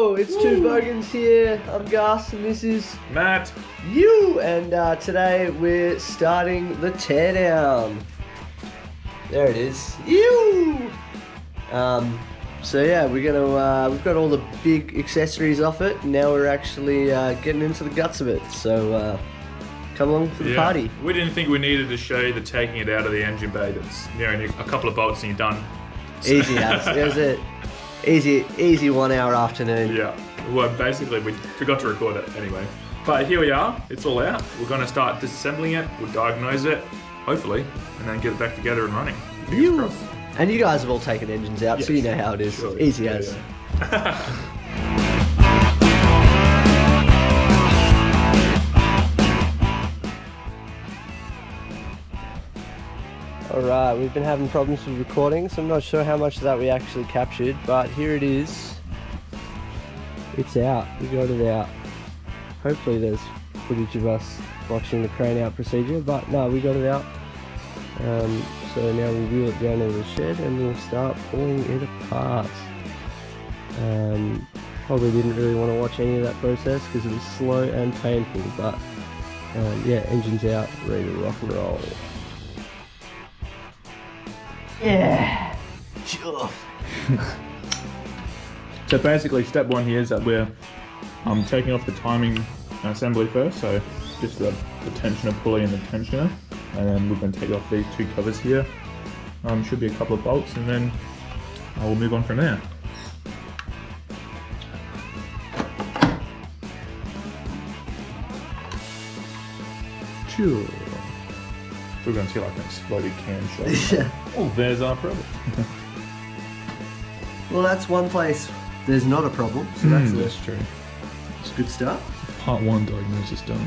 Oh, it's Two Bogans here. I'm Gus and this is Matt. you. And today we're starting the teardown. There it is. You. So yeah, we're gonna we've got all the big accessories off it. Now we're actually getting into the guts of it. So come along for the party. We didn't think we needed to show you the taking it out of the engine bay. That's a couple of bolts and you're done. So. Easy as. It was it. Easy 1 hour afternoon. Yeah. Well, basically we forgot to record it anyway. But here we are. It's all out. We're going to start disassembling it. We'll diagnose it, hopefully, and then get it back together and running. Fingers crossed. And you guys have all taken engines out, so you know how it is. Surely. Easy as. Yeah. Alright, we've been having problems with recording, so I'm not sure how much of that we actually captured, but here it is. It's out. We got it out. Hopefully there's footage of us watching the crane out procedure, but no, we got it out. So now we'll wheel it down into the shed and we'll start pulling it apart. Probably didn't really want to watch any of that process because it was slow and painful, but yeah, engine's out, ready to rock and roll. Yeah, Choof. So basically step one here is that we're taking off the timing assembly first, so just the tensioner pulley and the tensioner, and then we're going to take off these two covers here. Should be a couple of bolts, and then we'll move on from there. Sure. We're going to see like an exploded camshaft. Yeah. Oh, there's our problem. Well, that's one place there's not a problem, so that's true. It's a good start. Part 1 diagnosis done.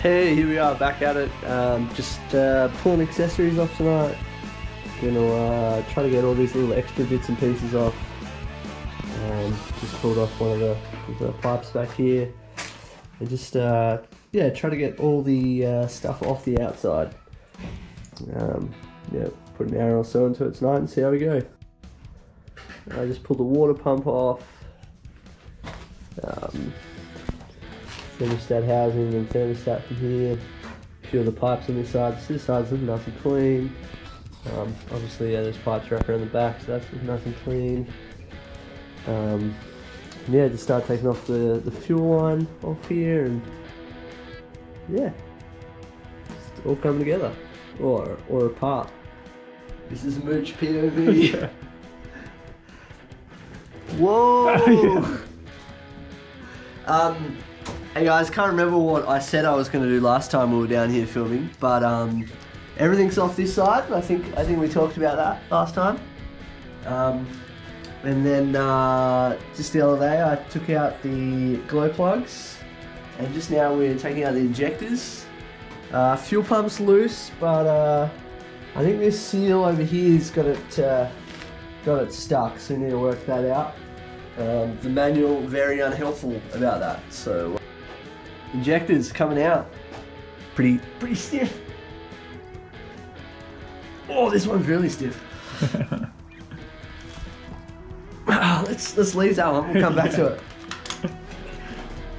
Hey, here we are back at it. Just pulling accessories off tonight. Gonna try to get all these little extra bits and pieces off. Just pulled off one of the pipes back here, and just yeah, try to get all the stuff off the outside. Yeah, put an hour or so into it tonight and see how we go. I just pulled the water pump off. Thermostat housing and thermostat from here. A few of the pipes on this side. This side's looking nice and clean. Obviously, yeah, there's pipes wrapped around the back, so that's looking nice and clean. Yeah, just start taking off the fuel line off here, and yeah, it's all coming together, or apart. This is Mooch POV. Yeah. Whoa! Hey guys, can't remember what I said I was going to do last time we were down here filming, but everything's off this side. I think we talked about that last time. And then just the other day I took out the glow plugs, and just now we're taking out the injectors. Fuel pump's loose, but I think this seal over here's got it stuck, so we need to work that out. The manual very unhelpful about that. So injectors coming out, pretty stiff. Oh, this one's really stiff. Let's leave that one. We'll come back to it.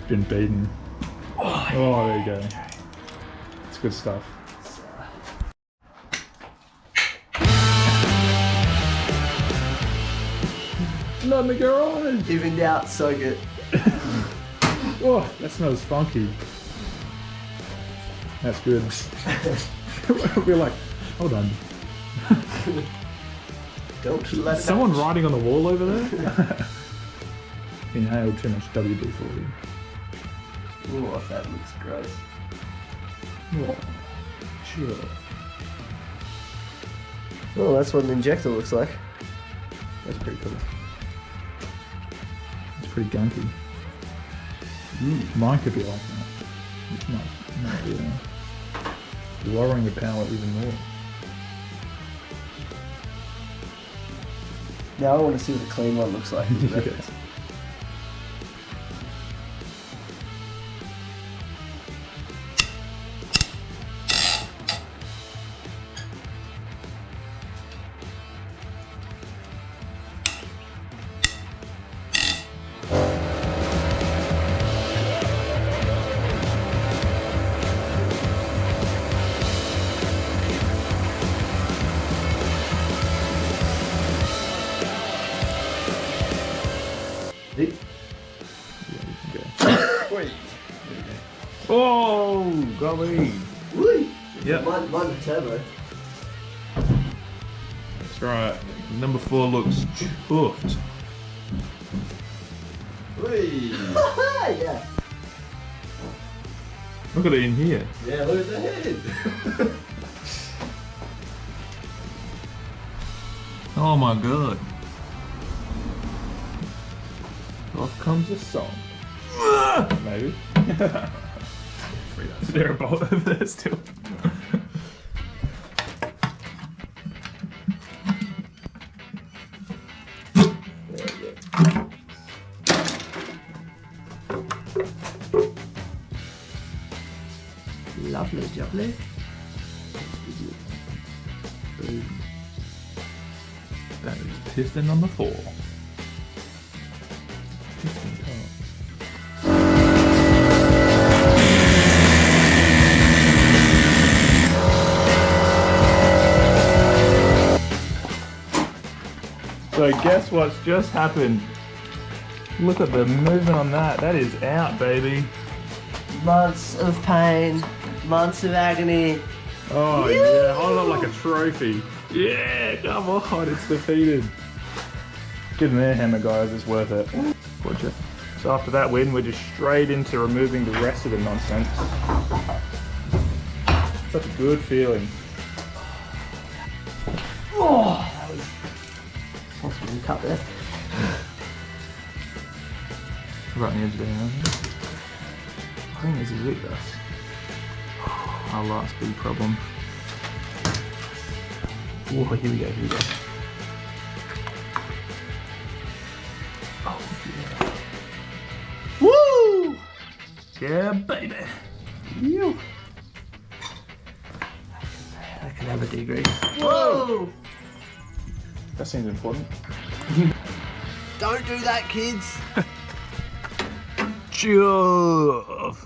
Been beaten. Oh, there you go. It's good stuff. Not in the garage. Evened out, so good. Oh, that smells funky. That's good. We're like, hold on. Don't let it Someone hatch. writing on the wall over there? Inhaled too much WD-40. Oh, that looks gross. Oh, sure. Oh, that's what an injector looks like. That's pretty cool. It's pretty gunky. Mine could be like that. Which might be lowering the power even more. Now I want to see what the clean one looks like. Yeah. Hey. Yeah, you can go. Wait. Oh, golly. Woo! Yep. Mine's a turbo. That's right. Number 4 looks chuffed. Whee! Yeah. Look at it in here. Yeah, look at the head. Oh my god. Off comes the song. Maybe. Is there a bolt over there still? Lovely, lovely. That is piston number 4. Piston top. So guess what's just happened? Look at the movement on that. That is out, baby. Months of pain, months of agony. Oh yeah, hold it up like a trophy. Yeah, come on, it's defeated. Get in there, hammer guys, it's worth it. Gotcha. So after that win, we're just straight into removing the rest of the nonsense. Such a good feeling. Oh, that was possibly cut there. Right on the edge there, isn't it? I think this is it, Gus. Our last big problem. Oh, here we go, here we go. Oh yeah. Woo! Yeah, baby. You. That can have a degree. Whoa! That seems important. Don't do that, kids. Choof.